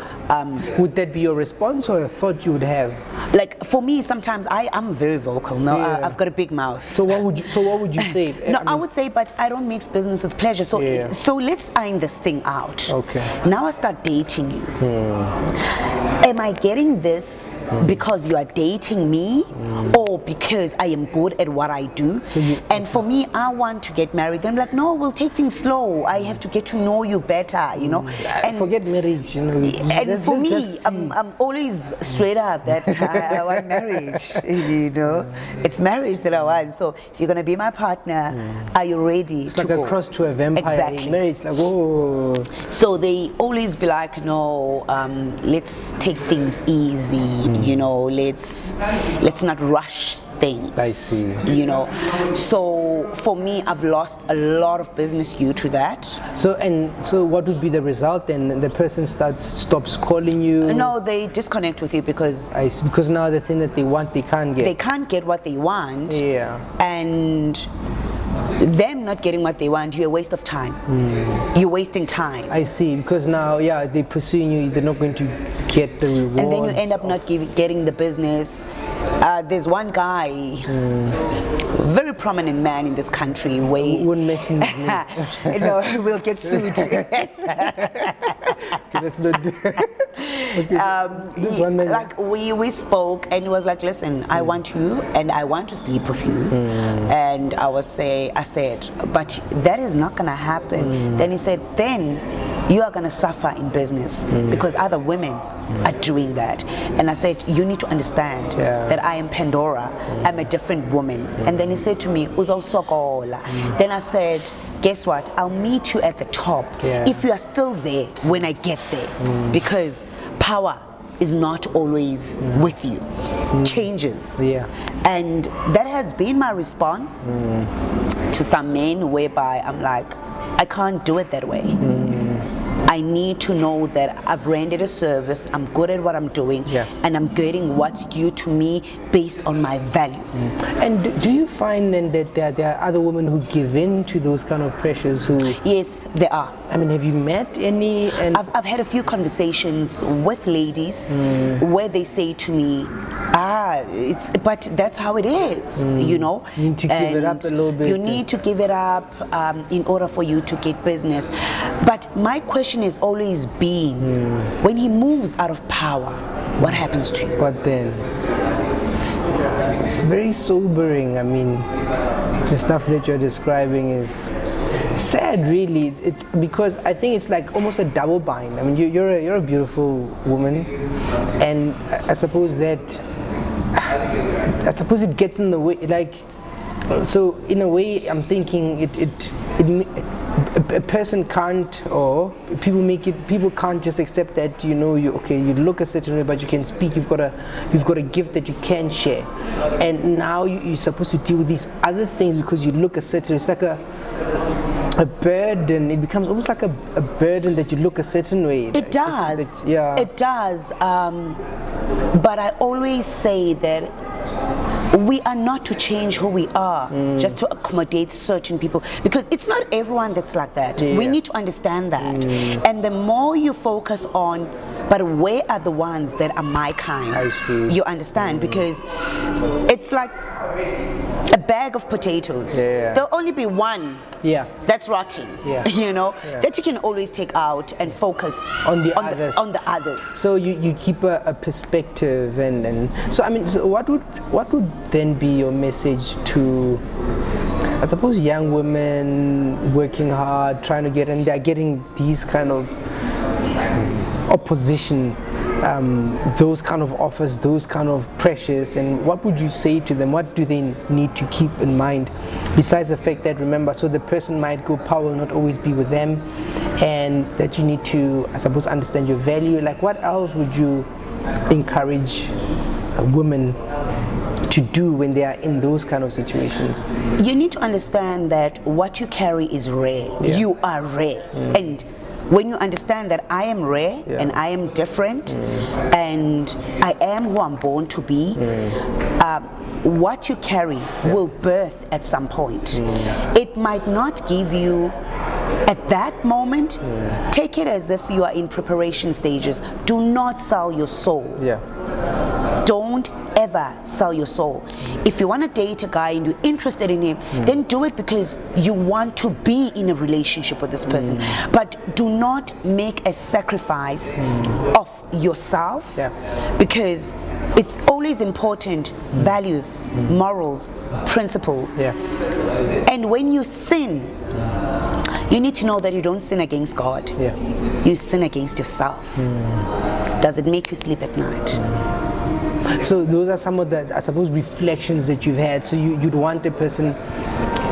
would that be your response or a thought you would have? like for me, sometimes I'm very vocal. No, Yeah. I've got a big mouth. So what would you say? No, I would say, but I don't mix business with pleasure. So, Yeah. so let's iron this thing out. Okay. Now I start dating you. Am I getting this because you are dating me, or because I am good at what I do? And for me, I want to get married. I'm like, no, we'll take things slow. I have to get to know you better, you know. And forget marriage, you know. and for let's me, just see. I'm always straight up that I want marriage, you know. It's marriage that I want. So if you're going to be my partner, are you ready It's to like go? a cross to a vampire. Exactly. In marriage, like, oh. So they always be like, no, let's take things easy, you know, let's not rush things. I see. You know, so for me, I've lost a lot of business due to that. So what would be the result then? The person stops calling you? No, they disconnect with you because I see, because now the thing that they want, they can't get. they can't get what they want. Yeah. And them not getting what they want, you're a waste of time. You're wasting time. I see, because now, yeah, they're pursuing you, they're not going to get the reward. And then you end up not getting the business. There's one guy, very prominent man in this country, Wouldn't mention his name. no, we'll get sued. Let's not do this one man. Like we spoke, and he was like, listen, I want you and I want to sleep with you. And I said, but that is not gonna happen. Then he said, then you are going to suffer in business because other women are doing that. And I said, you need to understand that I am Pandora. I'm a different woman. And then he said to me, Uzosokola. Then I said, guess what? I'll meet you at the top if you are still there when I get there. Because power is not always with you. Changes. And that has been my response to some men, whereby I'm like, I can't do it that way. I need to know that I've rendered a service, I'm good at what I'm doing, and I'm getting what's due to me based on my value. And do you find then that there are other women who give in to those kind of pressures who... Yes, there are. I mean, have you met any? And I've had a few conversations with ladies where they say to me, but that's how it is, you know. You need to give it up a little bit. You need to give it up in order for you to get business. But my question has always been, when he moves out of power, what happens to you? What then? It's very sobering. I mean, the stuff that you're describing is sad, really. It's because I think it's like almost a double bind. I mean, you're a beautiful woman, and I suppose it gets in the way. Like, so in a way, I'm thinking a person can't, or people can't just accept that, you know, you look a certain way, but you can speak. You've got a gift that you can share, and now you're supposed to deal with these other things because you look a certain way. It's like a burden. It becomes almost like a burden that you look a certain way. It does. It does. But I always say that we are not to change who we are just to accommodate certain people, because it's not everyone that's like that. We need to understand that. And the more you focus on, but where are the ones that are my kind? I see. You understand? Because it's like a bag of potatoes. There'll only be one that's rotten, you know, that you can always take out and focus on the others. So you keep a perspective, and so I mean, so what would then be your message to, I suppose, young women working hard, trying to get, and they're getting these kind of opposition, those kind of offers, those kind of pressures, and what would you say to them? What do they need to keep in mind, besides the fact that, remember, so the person might go, power will not always be with them, and that you need to, I suppose, understand your value? Like, what else would you encourage women to do when they are in those kind of situations? You need to understand that what you carry is rare. You are rare. And when you understand that I am rare and I am different and I am who I'm born to be, what you carry will birth at some point. It might not give you at that moment. Take it as if you are in preparation stages. Do not sell your soul. Don't ever sell your soul. If you want to date a guy and you're interested in him, then do it because you want to be in a relationship with this person. But do not make a sacrifice of yourself, because it's always important, values, morals, principles. And when you sin, you need to know that you don't sin against God. You sin against yourself. Does it make you sleep at night? So those are some of the, I suppose, reflections that you've had. So you'd want a person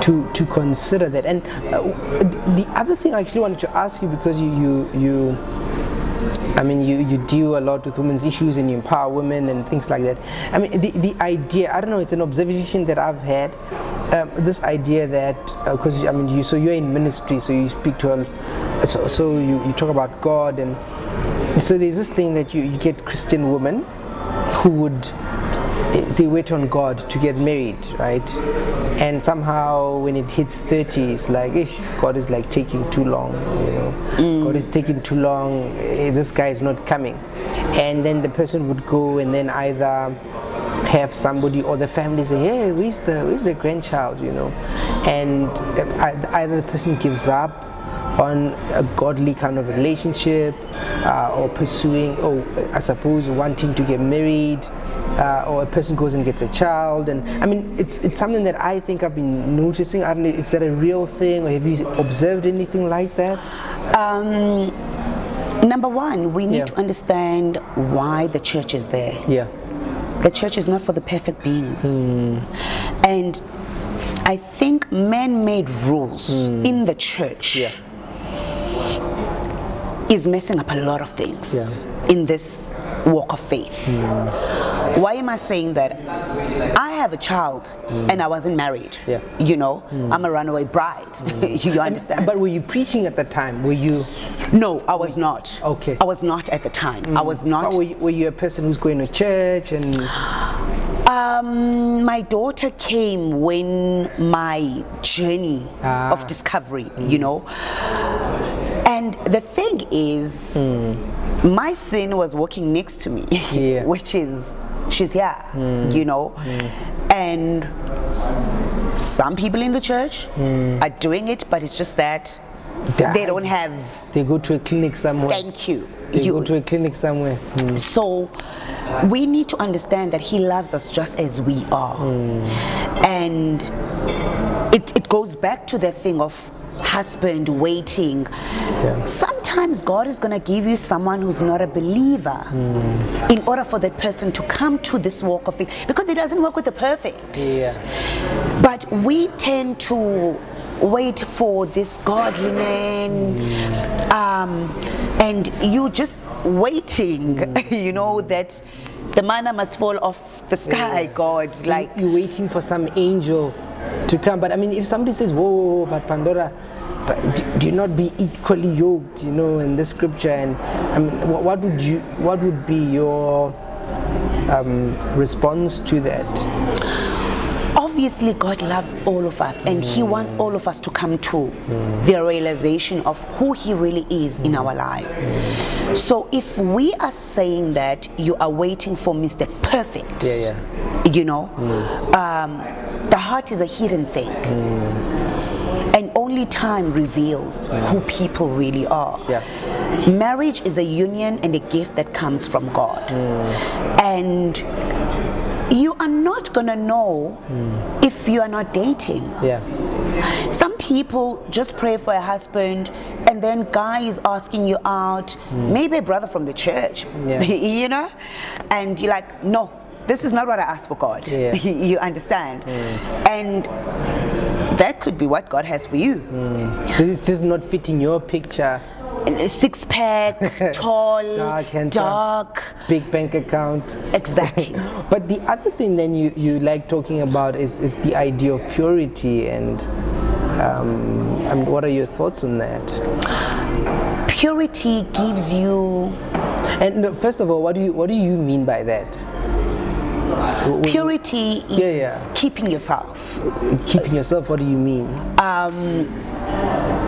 to consider that. And the other thing I actually wanted to ask you, because you deal a lot with women's issues and you empower women and things like that. I mean, the idea, I don't know, it's an observation that I've had. This idea that, because you're in ministry, so you speak to so you talk about God, and so there's this thing that you get Christian women who they wait on God to get married, right? And somehow when it hits 30, it's like, God is like taking too long, you know. God is taking too long, this guy is not coming. And then the person would go and then either have somebody, or the family say, hey, where's the grandchild, you know? And either the person gives up, on a godly kind of relationship, or pursuing, or I suppose wanting to get married, or a person goes and gets a child. And I mean, it's something that I think I've been noticing. I don't know, is that a real thing, or have you observed anything like that? Number one, we need to understand why the church is there. Yeah. The church is not for the perfect beings. And I think man-made rules in the church is messing up a lot of things in this walk of faith. Why am I saying that? I have a child and I wasn't married. You know, I'm a runaway bride. You understand? But were you preaching at the time? Were you? No, I was not. Okay. I was not at the time. I was not. But were you a person who's going to church and? My daughter came when my journey of discovery, you know. And the thing is, my sin was walking next to me, which is, she's here, you know. And some people in the church are doing it, but it's just that they don't have. They go to a clinic somewhere. Thank you. They go to a clinic somewhere. So we need to understand that He loves us just as we are. And it goes back to the thing of husband waiting. Sometimes God is going to give you someone who's not a believer in order for that person to come to this walk of faith, because it doesn't work with the perfect. But we tend to wait for this godly man, and you just waiting, you know, that the manna must fall off the sky. God, like you're waiting for some angel to come. But I mean, if somebody says, whoa, but Pandora, but do not be equally yoked, you know, in this scripture, and I mean, what would be your response to that? Obviously, God loves all of us, and He wants all of us to come to the realization of who He really is in our lives. So if we are saying that you are waiting for Mr. Perfect, you know, the heart is a hidden thing. And only time reveals who people really are. Marriage is a union and a gift that comes from God. And you are not gonna know if you are not dating. Some people just pray for a husband, and then guy is asking you out, maybe a brother from the church, you know, and you're like, no, this is not what I asked for, God. You understand? And that could be what God has for you. It's just not fitting your picture. Six pack, tall, dark, big bank account. Exactly. But the other thing then you like talking about is the idea of purity, and what are your thoughts on that? Purity gives you. And first of all, what do you mean by that? Purity is keeping yourself. Keeping yourself, what do you mean?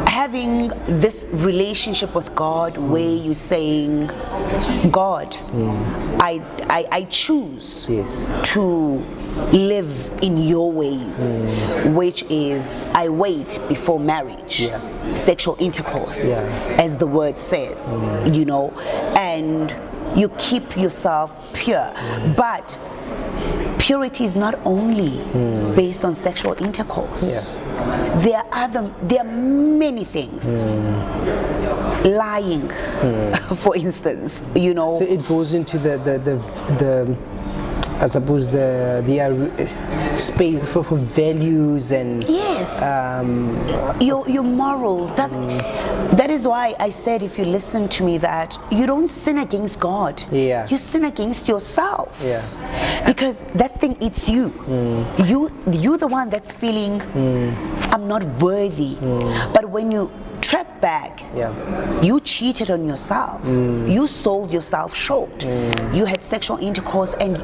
Having this relationship with God where you're saying, God, I choose to live in your ways, which is I wait before marriage, sexual intercourse, as the word says, you know, and you keep yourself pure. But purity is not only based on sexual intercourse. There are many things. Lying, for instance, you know. So it goes into the I suppose the space for values and your morals. That is why I said, if you listen to me, that you don't sin against God. You sin against yourself. Because that thing eats you. You're the one that's feeling I'm not worthy. But when you track back, you cheated on yourself. You sold yourself short. You had sexual intercourse, and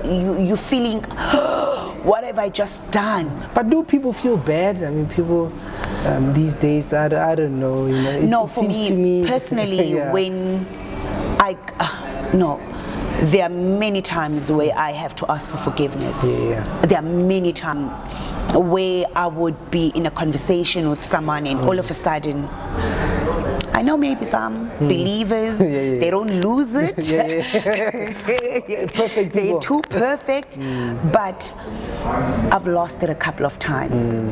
you're feeling, what have I just done? But do people feel bad? I mean, people these days, I don't know. You know, no, for me personally, when there are many times where I have to ask for forgiveness. There are many times where I would be in a conversation with someone, and all of a sudden I know maybe some believers, they don't lose it. Perfect people. They're too perfect, but I've lost it a couple of times.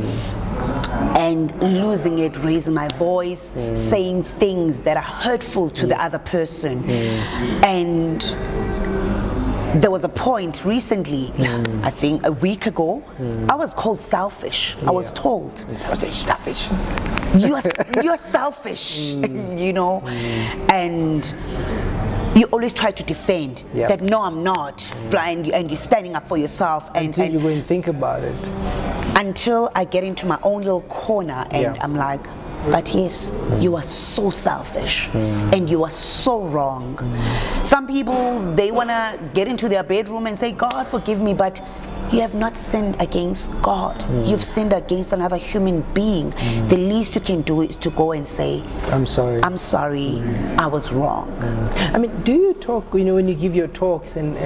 And losing it, raising my voice, saying things that are hurtful to the other person. And there was a point recently, I think a week ago, I was called selfish. I was told, Selfish. you're selfish, you know, and you always try to defend that no, I'm not, and you're standing up for yourself. Until you go and think about it. Until I get into my own little corner and I'm like, but yes, you are so selfish and you are so wrong. Some people, they want to get into their bedroom and say, God, forgive me, but you have not sinned against God. You've sinned against another human being. The least you can do is to go and say, I'm sorry. I'm sorry, I was wrong. I mean, do you talk, you know, when you give your talks and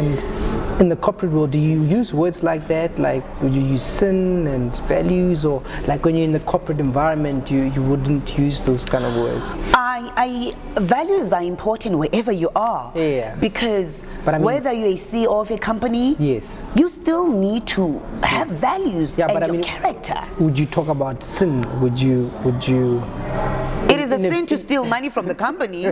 in the corporate world, do you use words like that? Like, would you use sin and values, or like when you're in the corporate environment, you wouldn't use those kind of words? Values are important wherever you are. Because but I mean, whether you're a CEO of a company, you still need to have values and your character. Would you talk about sin? Would you? It is a sin to steal money from the company.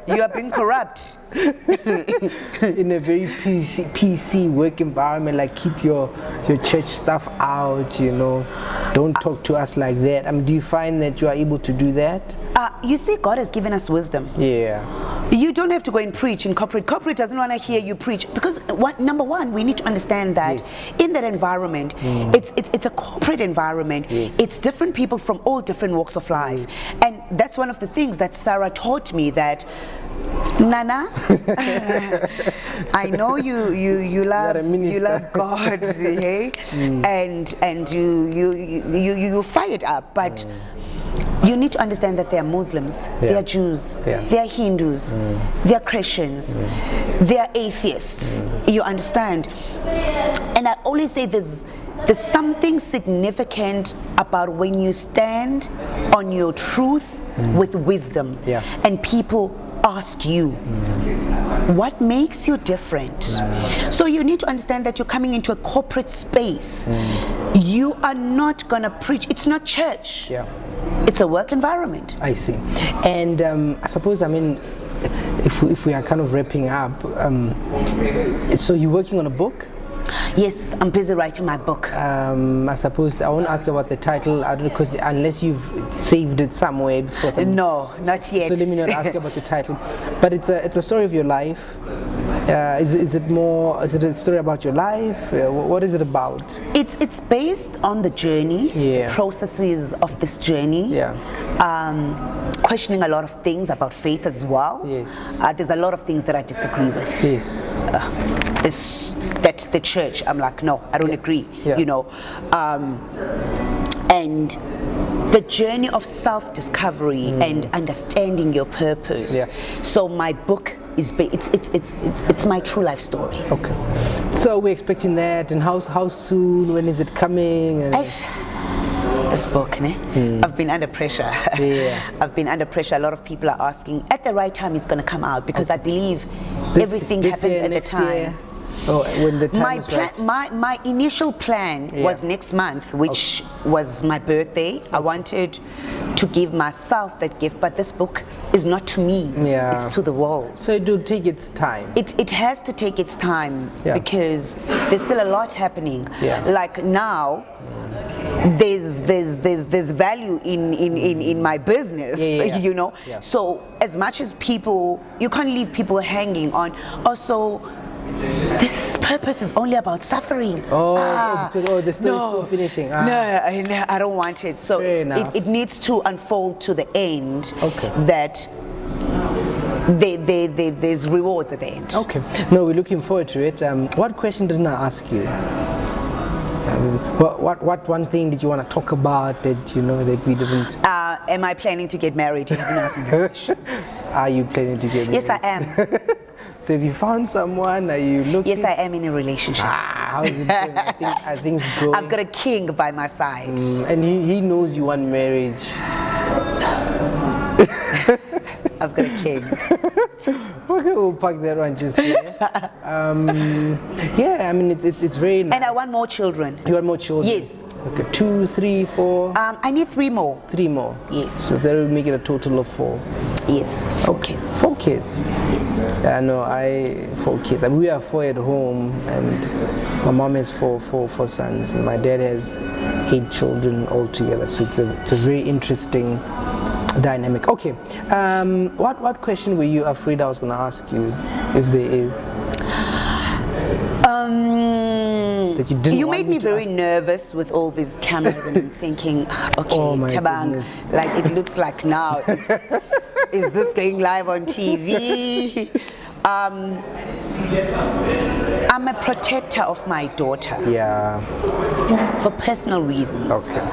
You are being corrupt. In a very PC work environment, like keep your church stuff out, you know, don't talk to us like that. I mean, do you find that you are able to do that? You see, God has given us wisdom. You don't have to go and preach in corporate. Corporate doesn't want to hear you preach, because number one, we need to understand that in that environment, it's a corporate environment. It's different people from all different walks of life, and that's one of the things that Sarah taught me, that Nana, I know you love God, hey? And you fired up, but you need to understand that they are Muslims, they are Jews, they are Hindus, they are Christians, they are atheists. You understand? And I always say there's something significant about when you stand on your truth with wisdom, and people ask you, what makes you different? So you need to understand that you're coming into a corporate space. You are not going to preach. It's not church. It's a work environment. I see. And I suppose, I mean, if we are kind of wrapping up, so you're working on a book? Yes, I'm busy writing my book. I suppose I won't ask you about the title, I don't know, because unless you've saved it somewhere before. No, not yet. So let me not ask you about the title. But it's a story of your life. Is it a story about your life? What is it about? It's based on the journey, the processes of this journey. Questioning a lot of things about faith as well. There's a lot of things that I disagree with. That the church, I'm like, no, I don't agree. You know, and the journey of self-discovery and understanding your purpose. So my book is it's my true life story. Okay. So we're expecting that, and how soon? When is it coming? And this book, I've been under pressure. I've been under pressure. A lot of people are asking. At the right time, it's going to come out, because I believe everything happens at the time. When the time is right. My initial plan was next month, which was my birthday. I wanted to give myself that gift, but this book is not to me. It's to the world. So it will take its time. It has to take its time, because there's still a lot happening. Like now, there's value in my business, you know. So as much as people, you can't leave people hanging on. Also, this purpose is only about suffering. Because the story is still finishing. No, I don't want it. So it needs to unfold to the end. That there's rewards at the end. Okay. No, we're looking forward to it. What question didn't I ask you? What one thing did you want to talk about that you know that we didn't? Am I planning to get married? You haven't asked me that question. Are you planning to get married? Yes, I am. So have you found someone? Are you looking? Yes, I am in a relationship. How is it going? I think it's going. I've got a king by my side. And he knows you want marriage. I've got a king. Okay, we'll park that one just there. Yeah, I mean, it's very nice. And I want more children. You want more children? Yes. Okay, 2, 3, 4. I need 3 more. 3 more. Yes. So that will make it a total of 4. Yes. 4 kids. 4 kids. Yes. Yeah, no, 4 kids. I mean, we are 4 at home, and my mom has 4 sons, and my dad has 8 children altogether. So it's a very interesting dynamic. Okay, what question were you afraid I was going to ask you, if there is? That you didn't You want made me very ask? nervous with all these cameras, and I'm thinking, okay, Oh my Tabang, goodness. like it looks like now, is this going live on TV? I'm a protector of my daughter. Yeah. For personal reasons. Okay.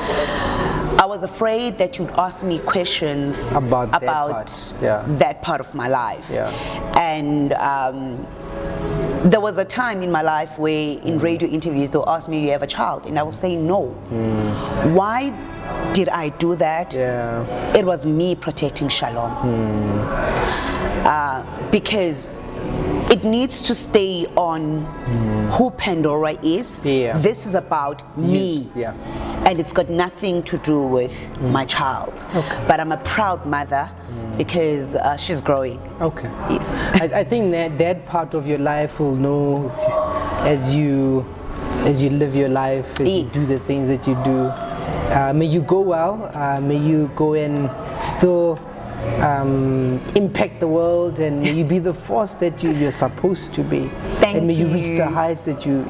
I was afraid that you'd ask me questions About that part. Yeah. that part of my life. Yeah. And there was a time in my life where in radio interviews they'll ask me, do you have a child? And I will say no. Why did I do that? Yeah. It was me protecting Shalom. Because it needs to stay on who Pandora is. Yeah. This is about me. Yeah. And it's got nothing to do with my child. Okay. But I'm a proud mother because she's growing. Okay. Yes. I think that part of your life will know as you live your life, as you Yes. do the things that you do. May you go well. May you go and still impact the world, and may you be the force that you're supposed to be. Thank and may you reach you. the heights that you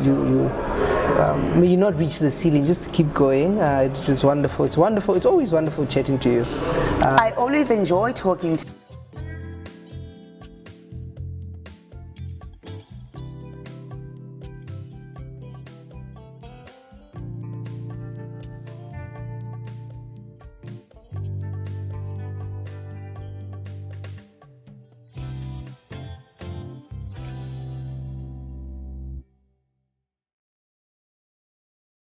may you not reach the ceiling. Just keep going. It's just wonderful. It's wonderful. It's always wonderful chatting to you. I always enjoy talking to